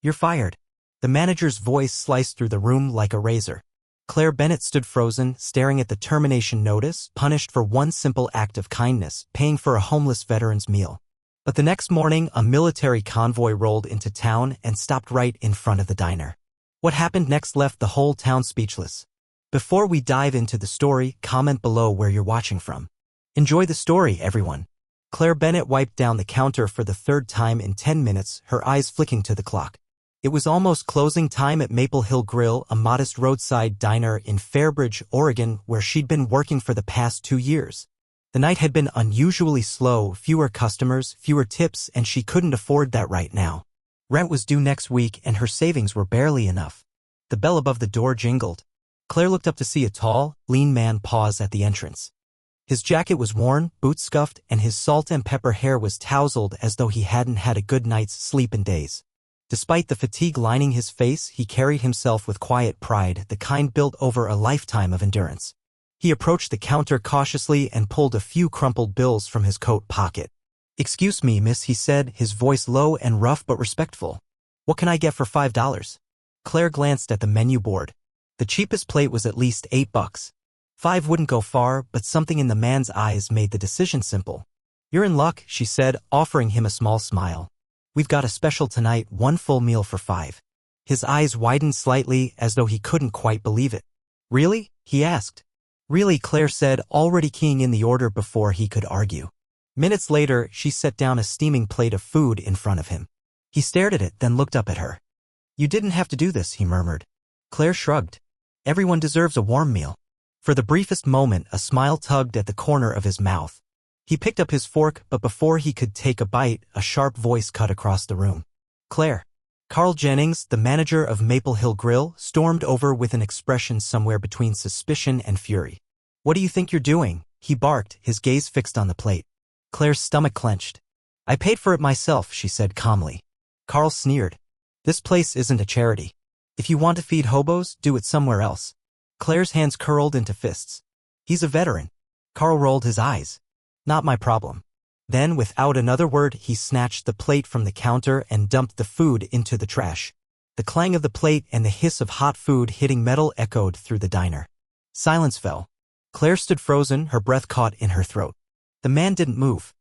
"You're fired." The manager's voice sliced through the room like a razor. Claire Bennett stood frozen, staring at the termination notice, punished for one simple act of kindness, paying for a homeless veteran's meal. But the next morning, a military convoy rolled into town and stopped right in front of the diner. What happened next left the whole town speechless. Before we dive into the story, comment below where you're watching from. Enjoy the story, everyone. Claire Bennett wiped down the counter for the third time in 10 minutes, her eyes flicking to the clock. It was almost closing time at Maple Hill Grill, a modest roadside diner in Fairbridge, Oregon, where she'd been working for the past 2 years. The night had been unusually slow, fewer customers, fewer tips, and she couldn't afford that right now. Rent was due next week, and her savings were barely enough. The bell above the door jingled. Claire looked up to see a tall, lean man pause at the entrance. His jacket was worn, boots scuffed, and his salt and pepper hair was tousled as though he hadn't had a good night's sleep in days. Despite the fatigue lining his face, he carried himself with quiet pride, the kind built over a lifetime of endurance. He approached the counter cautiously and pulled a few crumpled bills from his coat pocket. "Excuse me, miss," he said, his voice low and rough but respectful. "What can I get for $5? Claire glanced at the menu board. The cheapest plate was at least $8. 5 wouldn't go far, but something in the man's eyes made the decision simple. "You're in luck," she said, offering him a small smile. "We've got a special tonight, 1 full meal for 5. His eyes widened slightly as though he couldn't quite believe it. "Really?" he asked. "Really," Claire said, already keying in the order before he could argue. Minutes later, she set down a steaming plate of food in front of him. He stared at it, then looked up at her. "You didn't have to do this," he murmured. Claire shrugged. "Everyone deserves a warm meal." For the briefest moment, a smile tugged at the corner of his mouth. He picked up his fork, but before he could take a bite, a sharp voice cut across the room. "Claire." Carl Jennings, the manager of Maple Hill Grill, stormed over with an expression somewhere between suspicion and fury. "What do you think you're doing?" he barked, his gaze fixed on the plate. Claire's stomach clenched. "I paid for it myself," she said calmly. Carl sneered. "This place isn't a charity. If you want to feed hobos, do it somewhere else." Claire's hands curled into fists. "He's a veteran." Carl rolled his eyes. "Not my problem." Then, without another word, he snatched the plate from the counter and dumped the food into the trash. The clang of the plate and the hiss of hot food hitting metal echoed through the diner. Silence fell. Claire stood frozen, her breath caught in her throat. The man didn't move.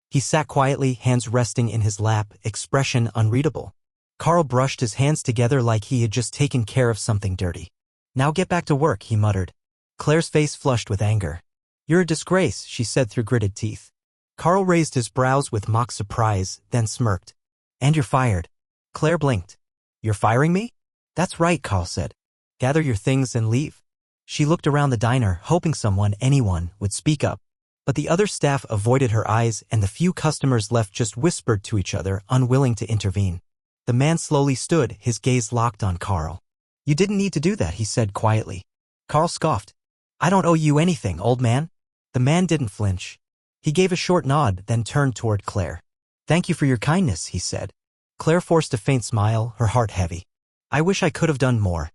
He sat quietly, hands resting in his lap, expression unreadable. Carl brushed his hands together like he had just taken care of something dirty. "Now get back to work," he muttered. Claire's face flushed with anger. "You're a disgrace," she said through gritted teeth. Carl raised his brows with mock surprise, then smirked. "And you're fired." Claire blinked. "You're firing me?" "That's right," Carl said. "Gather your things and leave." She looked around the diner, hoping anyone, would speak up. But the other staff avoided her eyes, and the few customers left just whispered to each other, unwilling to intervene. The man slowly stood, his gaze locked on Carl. "You didn't need to do that," he said quietly. Carl scoffed. "I don't owe you anything, old man." The man didn't flinch. He gave a short nod, then turned toward Claire. "Thank you for your kindness," he said. Claire forced a faint smile, her heart heavy. "I wish I could have done more."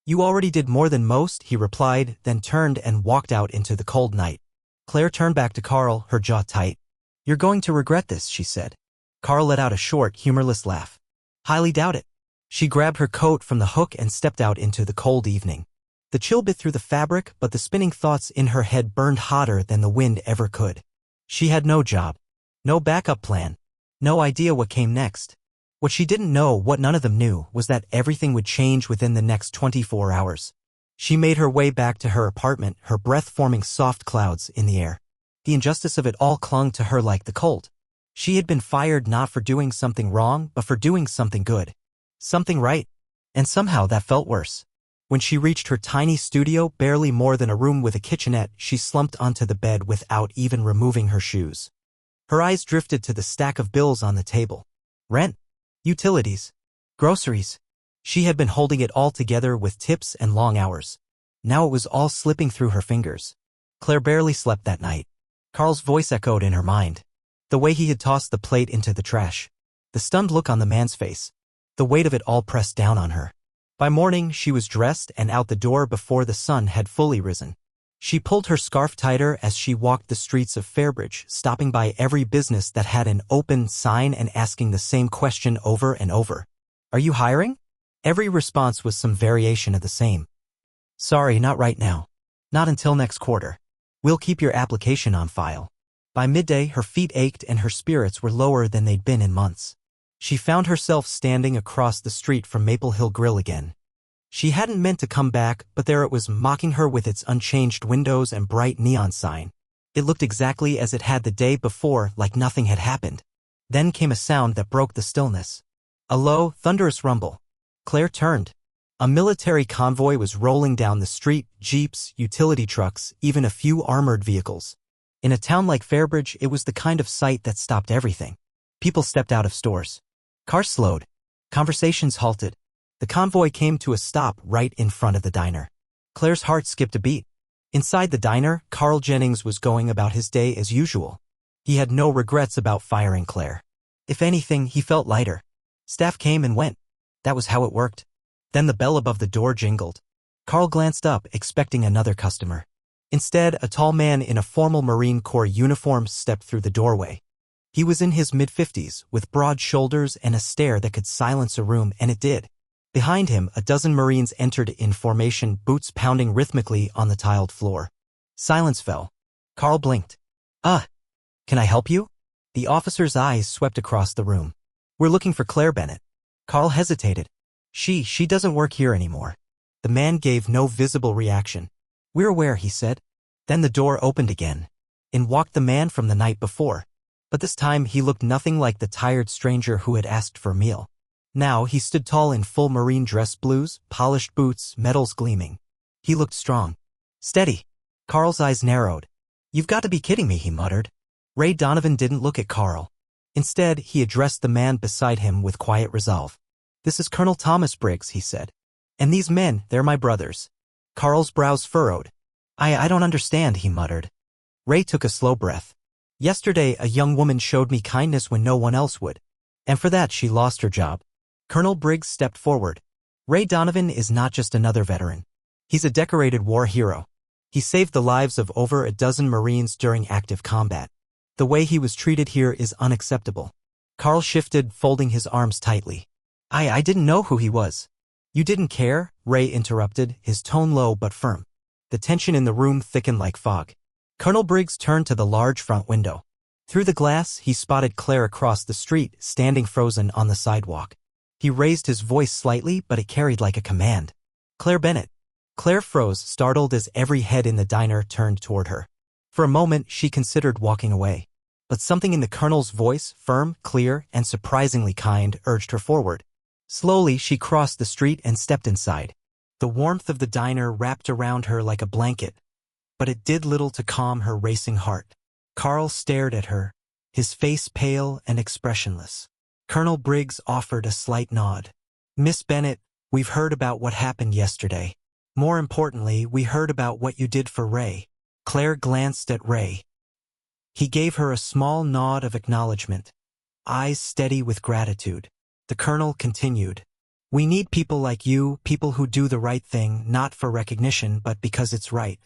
"You already did more than most," he replied, then turned and walked out into the cold night. Claire turned back to Carl, her jaw tight. "You're going to regret this," she said. Carl let out a short, humorless laugh. "Highly doubt it." She grabbed her coat from the hook and stepped out into the cold evening. The chill bit through the fabric, but the spinning thoughts in her head burned hotter than the wind ever could. She had no job, no backup plan, no idea what came next. What she didn't know, what none of them knew, was that everything would change within the next 24 hours. She made her way back to her apartment, her breath forming soft clouds in the air. The injustice of it all clung to her like the cold. She had been fired not for doing something wrong, but for doing something good. Something right. And somehow that felt worse. When she reached her tiny studio, barely more than a room with a kitchenette, she slumped onto the bed without even removing her shoes. Her eyes drifted to the stack of bills on the table. Rent, utilities, groceries. She had been holding it all together with tips and long hours. Now it was all slipping through her fingers. Claire barely slept that night. Carl's voice echoed in her mind. The way he had tossed the plate into the trash. The stunned look on the man's face. The weight of it all pressed down on her. By morning, she was dressed and out the door before the sun had fully risen. She pulled her scarf tighter as she walked the streets of Fairbridge, stopping by every business that had an open sign and asking the same question over and over. Are you hiring? Every response was some variation of the same. Sorry, not right now. Not until next quarter. We'll keep your application on file. By midday, her feet ached and her spirits were lower than they'd been in months. She found herself standing across the street from Maple Hill Grill again. She hadn't meant to come back, but there it was, mocking her with its unchanged windows and bright neon sign. It looked exactly as it had the day before, like nothing had happened. Then came a sound that broke the stillness. A low, thunderous rumble. Claire turned. A military convoy was rolling down the street, jeeps, utility trucks, even a few armored vehicles. In a town like Fairbridge, it was the kind of sight that stopped everything. People stepped out of stores. Cars slowed. Conversations halted. The convoy came to a stop right in front of the diner. Claire's heart skipped a beat. Inside the diner, Carl Jennings was going about his day as usual. He had no regrets about firing Claire. If anything, he felt lighter. Staff came and went. That was how it worked. Then the bell above the door jingled. Carl glanced up, expecting another customer. Instead, a tall man in a formal Marine Corps uniform stepped through the doorway. He was in his mid-50s, with broad shoulders and a stare that could silence a room, and it did. Behind him, a dozen Marines entered in formation, boots pounding rhythmically on the tiled floor. Silence fell. Carl blinked. Can I help you? The officer's eyes swept across the room. We're looking for Claire Bennett. Carl hesitated. She doesn't work here anymore. The man gave no visible reaction. We're aware, he said. Then the door opened again. In walked the man from the night before. But this time he looked nothing like the tired stranger who had asked for a meal. Now he stood tall in full Marine dress blues, polished boots, medals gleaming. He looked strong. Steady. Carl's eyes narrowed. You've got to be kidding me, he muttered. Ray Donovan didn't look at Carl. Instead, he addressed the man beside him with quiet resolve. This is Colonel Thomas Briggs, he said. And these men, they're my brothers. Carl's brows furrowed. I don't understand, he muttered. Ray took a slow breath. Yesterday, a young woman showed me kindness when no one else would. And for that, she lost her job. Colonel Briggs stepped forward. Ray Donovan is not just another veteran. He's a decorated war hero. He saved the lives of over a dozen Marines during active combat. The way he was treated here is unacceptable. Carl shifted, folding his arms tightly. I didn't know who he was. You didn't care? Ray interrupted, his tone low but firm. The tension in the room thickened like fog. Colonel Briggs turned to the large front window. Through the glass, he spotted Claire across the street, standing frozen on the sidewalk. He raised his voice slightly, but it carried like a command. Claire Bennett. Claire froze, startled as every head in the diner turned toward her. For a moment, she considered walking away. But something in the colonel's voice, firm, clear, and surprisingly kind, urged her forward. Slowly, she crossed the street and stepped inside. The warmth of the diner wrapped around her like a blanket, but it did little to calm her racing heart. Carl stared at her, his face pale and expressionless. Colonel Briggs offered a slight nod. Miss Bennett, we've heard about what happened yesterday. More importantly, we heard about what you did for Ray. Claire glanced at Ray. He gave her a small nod of acknowledgement, eyes steady with gratitude. The colonel continued. We need people like you, people who do the right thing, not for recognition, but because it's right.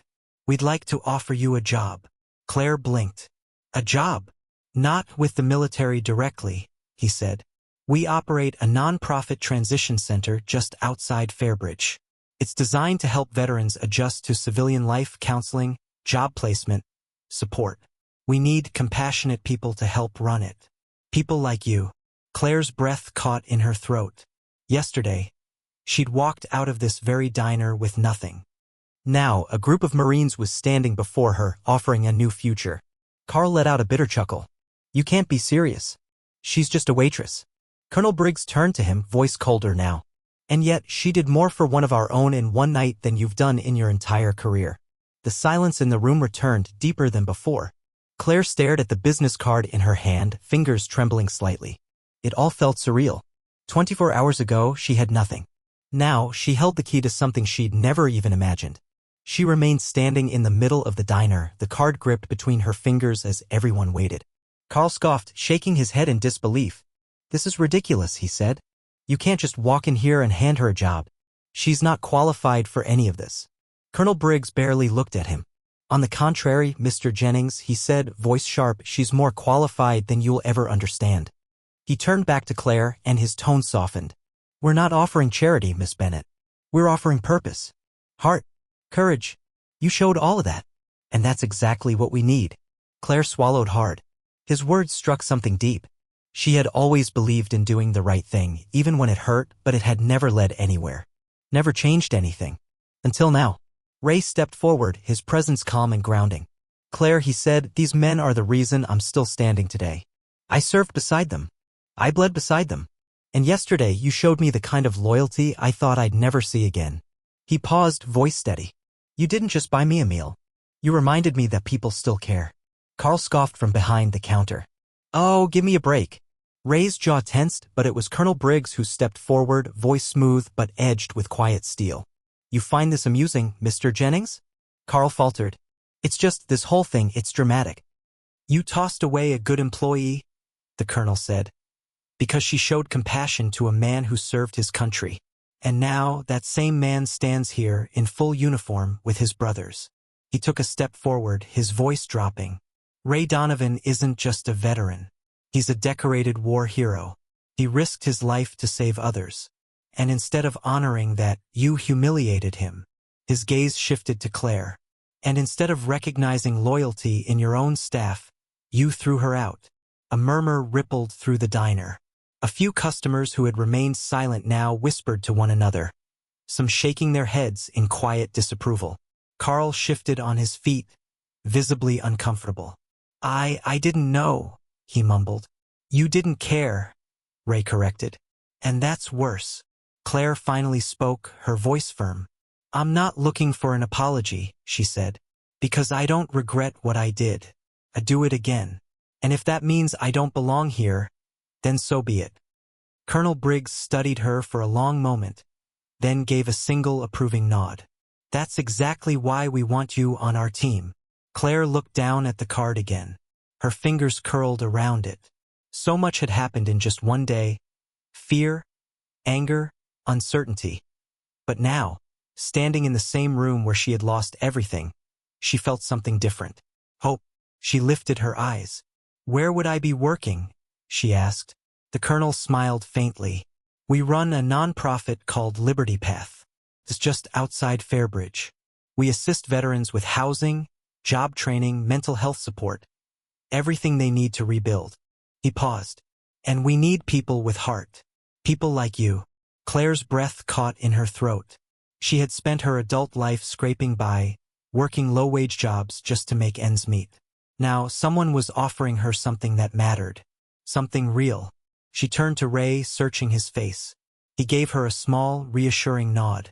We'd like to offer you a job. Claire blinked. A job? Not with the military directly, he said. We operate a non-profit transition center just outside Fairbridge. It's designed to help veterans adjust to civilian life, counseling, job placement, support. We need compassionate people to help run it. People like you. Claire's breath caught in her throat. Yesterday, she'd walked out of this very diner with nothing. Now, a group of Marines was standing before her, offering a new future. Carl let out a bitter chuckle. You can't be serious. She's just a waitress. Colonel Briggs turned to him, voice colder now. And yet, she did more for one of our own in one night than you've done in your entire career. The silence in the room returned, deeper than before. Claire stared at the business card in her hand, fingers trembling slightly. It all felt surreal. 24 hours ago, she had nothing. Now, she held the key to something she'd never even imagined. She remained standing in the middle of the diner, the card gripped between her fingers as everyone waited. Carl scoffed, shaking his head in disbelief. This is ridiculous, he said. You can't just walk in here and hand her a job. She's not qualified for any of this. Colonel Briggs barely looked at him. On the contrary, Mr. Jennings, he said, voice sharp, she's more qualified than you'll ever understand. He turned back to Claire, and his tone softened. We're not offering charity, Miss Bennett. We're offering purpose. Heart. Courage. You showed all of that. And that's exactly what we need. Claire swallowed hard. His words struck something deep. She had always believed in doing the right thing, even when it hurt, but it had never led anywhere. Never changed anything. Until now. Ray stepped forward, his presence calm and grounding. Claire, he said, these men are the reason I'm still standing today. I served beside them. I bled beside them. And yesterday you showed me the kind of loyalty I thought I'd never see again. He paused, voice steady. You didn't just buy me a meal. You reminded me that people still care. Carl scoffed from behind the counter. Oh, give me a break. Ray's jaw tensed, but it was Colonel Briggs who stepped forward, voice smooth but edged with quiet steel. You find this amusing, Mr. Jennings? Carl faltered. It's just this whole thing, it's dramatic. You tossed away a good employee, the colonel said, because she showed compassion to a man who served his country. And now that same man stands here in full uniform with his brothers. He took a step forward, his voice dropping. Ray Donovan isn't just a veteran. He's a decorated war hero. He risked his life to save others. And instead of honoring that, you humiliated him. His gaze shifted to Claire. And instead of recognizing loyalty in your own staff, you threw her out. A murmur rippled through the diner. A few customers who had remained silent now whispered to one another, some shaking their heads in quiet disapproval. Carl shifted on his feet, visibly uncomfortable. I didn't know, he mumbled. You didn't care, Ray corrected. And that's worse. Claire finally spoke, her voice firm. I'm not looking for an apology, she said, because I don't regret what I did. I'd do it again. And if that means I don't belong here, then so be it. Colonel Briggs studied her for a long moment, then gave a single approving nod. That's exactly why we want you on our team. Claire looked down at the card again. Her fingers curled around it. So much had happened in just one day. Fear, anger, uncertainty. But now, standing in the same room where she had lost everything, she felt something different. Hope. She lifted her eyes. Where would I be working? She asked. The colonel smiled faintly. We run a non-profit called Liberty Path. It's just outside Fairbridge. We assist veterans with housing, job training, mental health support. Everything they need to rebuild. He paused. And we need people with heart. People like you. Claire's breath caught in her throat. She had spent her adult life scraping by, working low-wage jobs just to make ends meet. Now, someone was offering her something that mattered. Something real. She turned to Ray, searching his face. He gave her a small, reassuring nod.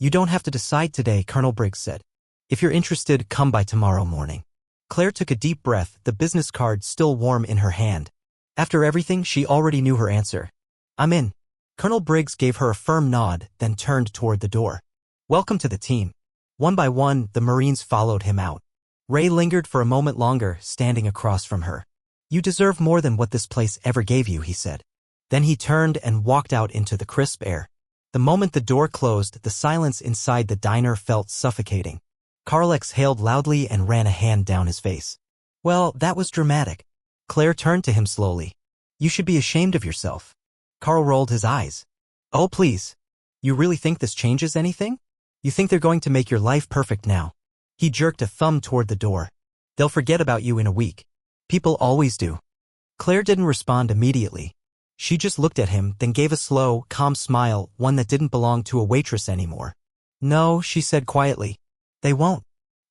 You don't have to decide today, Colonel Briggs said. If you're interested, come by tomorrow morning. Claire took a deep breath, the business card still warm in her hand. After everything, she already knew her answer. I'm in. Colonel Briggs gave her a firm nod, then turned toward the door. Welcome to the team. One by one, the Marines followed him out. Ray lingered for a moment longer, standing across from her. You deserve more than what this place ever gave you, he said. Then he turned and walked out into the crisp air. The moment the door closed, the silence inside the diner felt suffocating. Carl exhaled loudly and ran a hand down his face. Well, that was dramatic. Claire turned to him slowly. You should be ashamed of yourself. Carl rolled his eyes. Oh, please. You really think this changes anything? You think they're going to make your life perfect now? He jerked a thumb toward the door. They'll forget about you in a week. People always do. Claire didn't respond immediately. She just looked at him, then gave a slow, calm smile, one that didn't belong to a waitress anymore. No, she said quietly. They won't.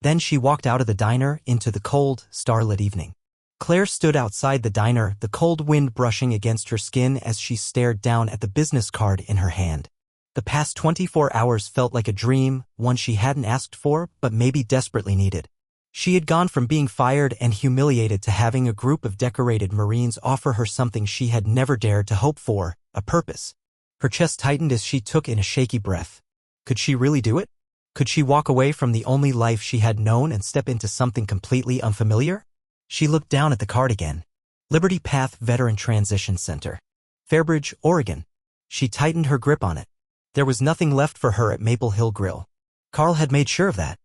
Then she walked out of the diner into the cold, starlit evening. Claire stood outside the diner, the cold wind brushing against her skin as she stared down at the business card in her hand. The past 24 hours felt like a dream, one she hadn't asked for, but maybe desperately needed. She had gone from being fired and humiliated to having a group of decorated Marines offer her something she had never dared to hope for, a purpose. Her chest tightened as she took in a shaky breath. Could she really do it? Could she walk away from the only life she had known and step into something completely unfamiliar? She looked down at the card again. Liberty Path Veteran Transition Center. Fairbridge, Oregon. She tightened her grip on it. There was nothing left for her at Maple Hill Grill. Carl had made sure of that.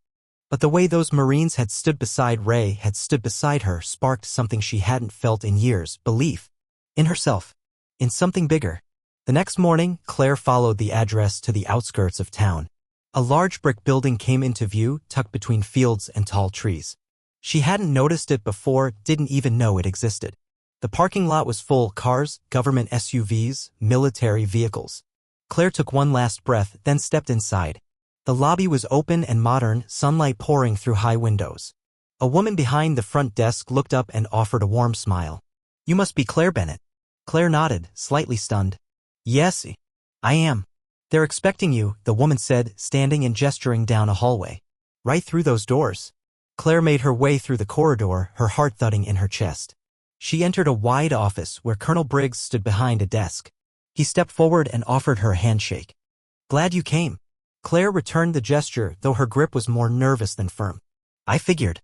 But the way those Marines had stood beside Ray, had stood beside her, sparked something she hadn't felt in years, belief. In herself. In something bigger. The next morning, Claire followed the address to the outskirts of town. A large brick building came into view, tucked between fields and tall trees. She hadn't noticed it before, didn't even know it existed. The parking lot was full: cars, government SUVs, military vehicles. Claire took one last breath, then stepped inside. The lobby was open and modern, sunlight pouring through high windows. A woman behind the front desk looked up and offered a warm smile. "You must be Claire Bennett." Claire nodded, slightly stunned. "Yes, I am. They're expecting you," the woman said, standing and gesturing down a hallway. "Right through those doors." Claire made her way through the corridor, her heart thudding in her chest. She entered a wide office where Colonel Briggs stood behind a desk. He stepped forward and offered her a handshake. "Glad you came." Claire returned the gesture, though her grip was more nervous than firm. "I figured.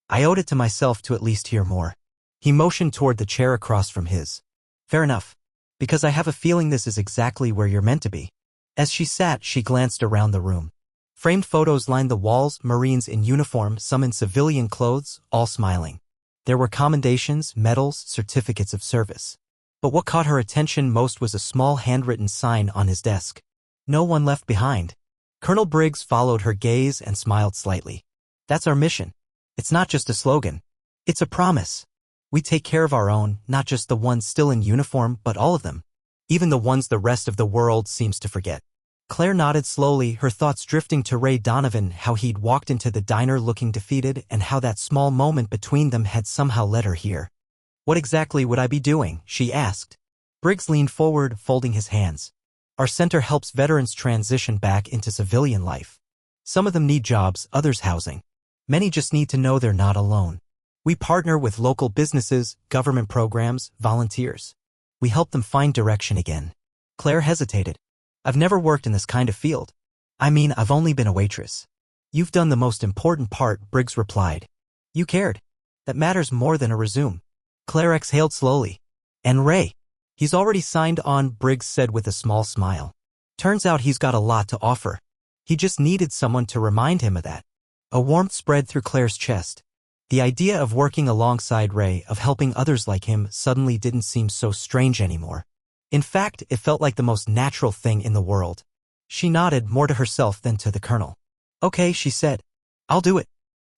I owed it to myself to at least hear more." He motioned toward the chair across from his. "Fair enough. Because I have a feeling this is exactly where you're meant to be." As she sat, she glanced around the room. Framed photos lined the walls, Marines in uniform, some in civilian clothes, all smiling. There were commendations, medals, certificates of service. But what caught her attention most was a small handwritten sign on his desk. "No one left behind." Colonel Briggs followed her gaze and smiled slightly. "That's our mission. It's not just a slogan. It's a promise. We take care of our own, not just the ones still in uniform, but all of them. Even the ones the rest of the world seems to forget." Claire nodded slowly, her thoughts drifting to Ray Donovan, how he'd walked into the diner looking defeated, and how that small moment between them had somehow led her here. "What exactly would I be doing?" she asked. Briggs leaned forward, folding his hands. "Our center helps veterans transition back into civilian life. Some of them need jobs, others housing. Many just need to know they're not alone. We partner with local businesses, government programs, volunteers. We help them find direction again." Claire hesitated. "I've never worked in this kind of field. I mean, I've only been a waitress." "You've done the most important part," Briggs replied. "You cared. That matters more than a resume." Claire exhaled slowly. "And Ray? He's already signed on," Briggs said with a small smile. "Turns out he's got a lot to offer. He just needed someone to remind him of that." A warmth spread through Claire's chest. The idea of working alongside Ray, of helping others like him, suddenly didn't seem so strange anymore. In fact, it felt like the most natural thing in the world. She nodded, more to herself than to the colonel. "Okay," she said. "I'll do it."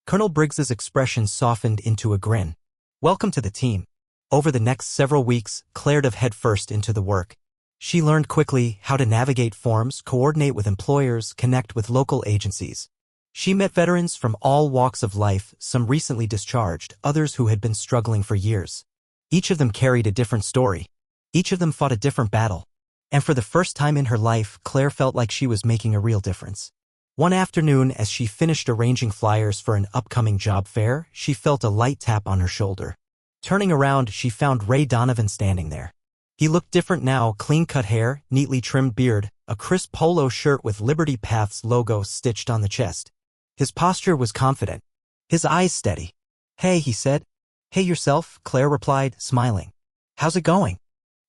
Colonel Briggs's expression softened into a grin. "Welcome to the team." Over the next several weeks, Claire dove headfirst into the work. She learned quickly how to navigate forms, coordinate with employers, connect with local agencies. She met veterans from all walks of life, some recently discharged, others who had been struggling for years. Each of them carried a different story. Each of them fought a different battle. And for the first time in her life, Claire felt like she was making a real difference. One afternoon, as she finished arranging flyers for an upcoming job fair, she felt a light tap on her shoulder. Turning around, she found Ray Donovan standing there. He looked different now: clean-cut hair, neatly trimmed beard, a crisp polo shirt with Liberty Path's logo stitched on the chest. His posture was confident. His eyes steady. "Hey," he said. "Hey yourself," Claire replied, smiling. "How's it going?"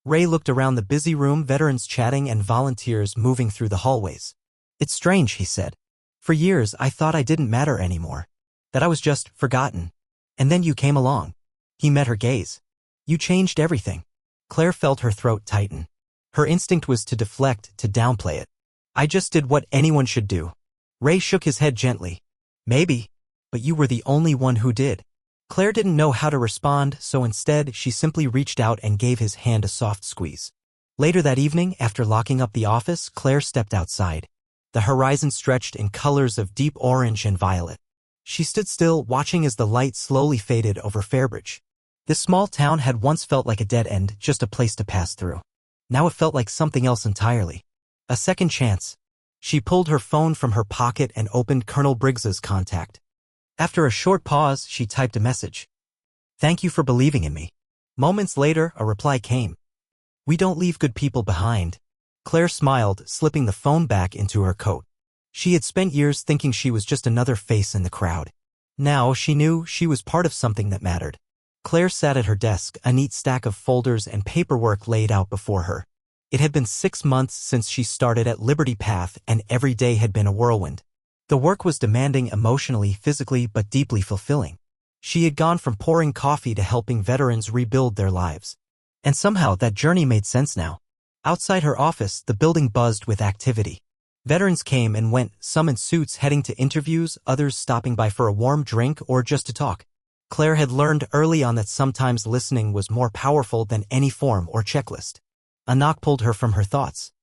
Ray looked around the busy room, veterans chatting and volunteers moving through the hallways. "It's strange," he said. "For years I thought I didn't matter anymore. That I was just forgotten. And then you came along." He met her gaze. "You changed everything." Claire felt her throat tighten. Her instinct was to deflect, to downplay it. "I just did what anyone should do." Ray shook his head gently. "Maybe. But you were the only one who did." Claire didn't know how to respond, so instead she simply reached out and gave his hand a soft squeeze. Later that evening, after locking up the office, Claire stepped outside. The horizon stretched in colors of deep orange and violet. She stood still, watching as the light slowly faded over Fairbridge. This small town had once felt like a dead end, just a place to pass through. Now it felt like something else entirely. A second chance. She pulled her phone from her pocket and opened Colonel Briggs's contact. After a short pause, she typed a message. "Thank you for believing in me." Moments later, a reply came. "We don't leave good people behind." Claire smiled, slipping the phone back into her coat. She had spent years thinking she was just another face in the crowd. Now she knew she was part of something that mattered. Claire sat at her desk, a neat stack of folders and paperwork laid out before her. It had been 6 months since she started at Liberty Path, and every day had been a whirlwind. The work was demanding emotionally, physically, but deeply fulfilling. She had gone from pouring coffee to helping veterans rebuild their lives. And somehow that journey made sense now. Outside her office, the building buzzed with activity. Veterans came and went, some in suits heading to interviews, others stopping by for a warm drink or just to talk. Claire had learned early on that sometimes listening was more powerful than any form or checklist. A knock pulled her from her thoughts.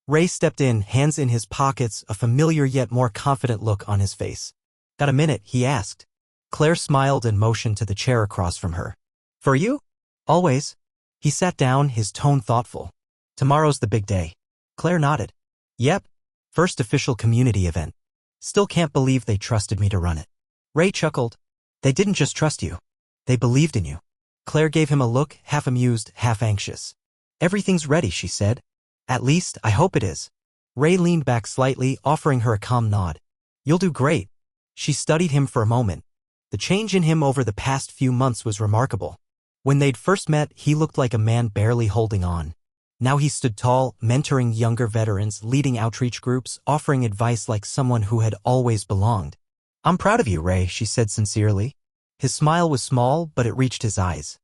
Ray stepped in, hands in his pockets, a familiar yet more confident look on his face. "Got a minute?" he asked. Claire smiled and motioned to the chair across from her. "For you?" "Always." He sat down, his tone thoughtful. "Tomorrow's the big day." Claire nodded. "Yep. First official community event. Still can't believe they trusted me to run it." Ray chuckled. "They didn't just trust you. They believed in you." Claire gave him a look, half amused, half anxious. "Everything's ready," she said. "At least, I hope it is." Ray leaned back slightly, offering her a calm nod. "You'll do great." She studied him for a moment. The change in him over the past few months was remarkable. When they'd first met, he looked like a man barely holding on. Now he stood tall, mentoring younger veterans, leading outreach groups, offering advice like someone who had always belonged. "I'm proud of you, Ray," she said sincerely. His smile was small, but it reached his eyes.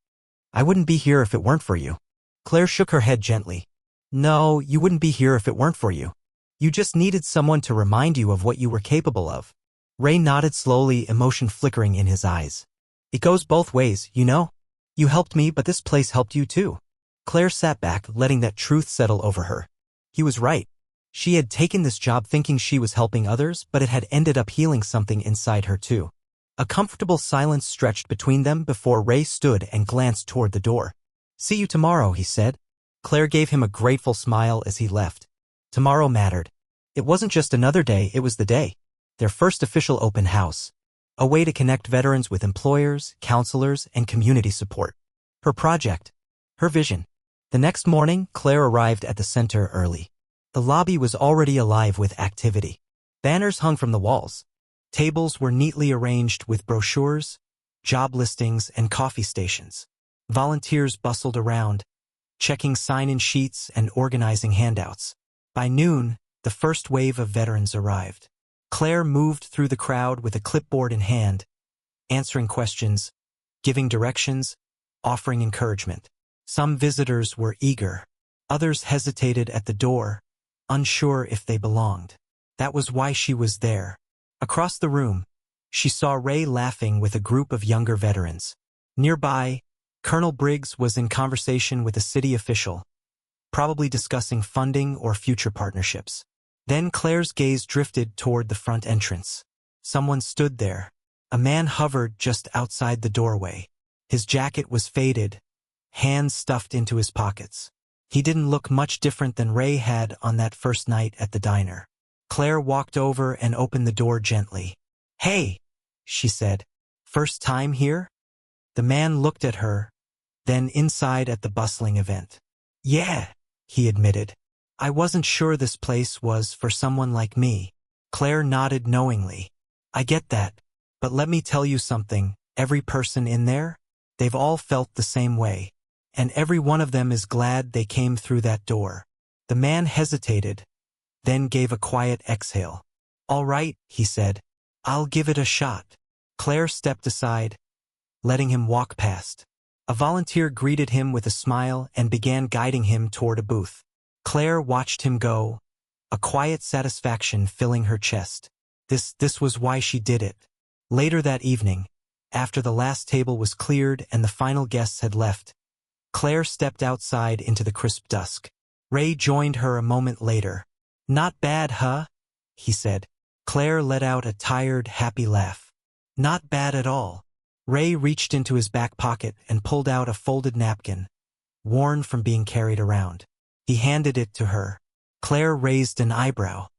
"I wouldn't be here if it weren't for you." Claire shook her head gently. "No, you wouldn't be here if it weren't for you. You just needed someone to remind you of what you were capable of." Ray nodded slowly, emotion flickering in his eyes. "It goes both ways, you know. You helped me, but this place helped you too." Claire sat back, letting that truth settle over her. He was right. She had taken this job thinking she was helping others, but it had ended up healing something inside her too. A comfortable silence stretched between them before Ray stood and glanced toward the door. "See you tomorrow," he said. Claire gave him a grateful smile as he left. Tomorrow mattered. It wasn't just another day, it was the day. Their first official open house. A way to connect veterans with employers, counselors, and community support. Her project. Her vision. The next morning, Claire arrived at the center early. The lobby was already alive with activity. Banners hung from the walls. Tables were neatly arranged with brochures, job listings, and coffee stations. Volunteers bustled around, checking sign-in sheets and organizing handouts. By noon, the first wave of veterans arrived. Claire moved through the crowd with a clipboard in hand, answering questions, giving directions, offering encouragement. Some visitors were eager. Others hesitated at the door, unsure if they belonged. That was why she was there. Across the room, she saw Ray laughing with a group of younger veterans. Nearby, Colonel Briggs was in conversation with a city official, probably discussing funding or future partnerships. Then Claire's gaze drifted toward the front entrance. Someone stood there. A man hovered just outside the doorway. His jacket was faded, hands stuffed into his pockets. He didn't look much different than Ray had on that first night at the diner. Claire walked over and opened the door gently. "Hey," she said. "First time here?" The man looked at her, then inside at the bustling event. "Yeah," he admitted. "I wasn't sure this place was for someone like me." Claire nodded knowingly. "I get that, but let me tell you something, every person in there, they've all felt the same way. And every one of them is glad they came through that door." The man hesitated, then gave a quiet exhale. "All right," he said. "I'll give it a shot." Claire stepped aside, letting him walk past. A volunteer greeted him with a smile and began guiding him toward a booth. Claire watched him go, a quiet satisfaction filling her chest. This was why she did it. Later that evening, after the last table was cleared and the final guests had left, Claire stepped outside into the crisp dusk. Ray joined her a moment later. "Not bad, huh?" he said. Claire let out a tired, happy laugh. "Not bad at all." Ray reached into his back pocket and pulled out a folded napkin, worn from being carried around. He handed it to her. Claire raised an eyebrow.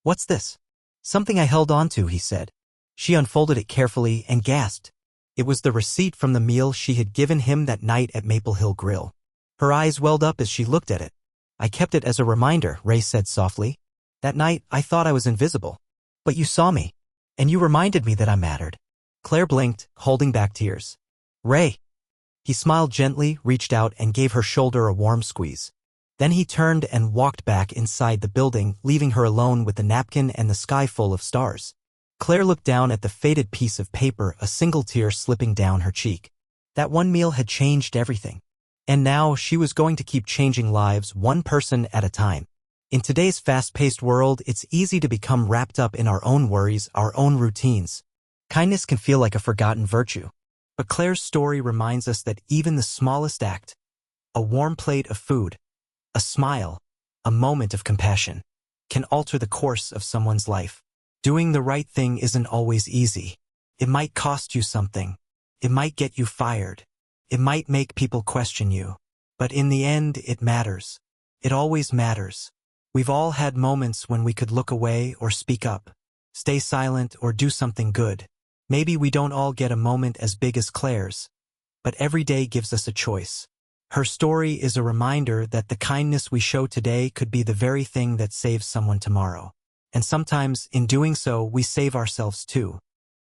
"What's this?" "Something I held on to," he said. She unfolded it carefully and gasped. It was the receipt from the meal she had given him that night at Maple Hill Grill. Her eyes welled up as she looked at it. "I kept it as a reminder," Ray said softly. "That night, I thought I was invisible. But you saw me, and you reminded me that I mattered." Claire blinked, holding back tears. "Ray." He smiled gently, reached out, and gave her shoulder a warm squeeze. Then he turned and walked back inside the building, leaving her alone with the napkin and the sky full of stars. Claire looked down at the faded piece of paper, a single tear slipping down her cheek. That one meal had changed everything. And now she was going to keep changing lives one person at a time. In today's fast-paced world, it's easy to become wrapped up in our own worries, our own routines. Kindness can feel like a forgotten virtue. But Claire's story reminds us that even the smallest act, a warm plate of food, a smile, a moment of compassion, can alter the course of someone's life. Doing the right thing isn't always easy. It might cost you something. It might get you fired. It might make people question you. But in the end, it matters. It always matters. We've all had moments when we could look away or speak up, stay silent or do something good. Maybe we don't all get a moment as big as Claire's, but every day gives us a choice. Her story is a reminder that the kindness we show today could be the very thing that saves someone tomorrow. And sometimes, in doing so, we save ourselves too.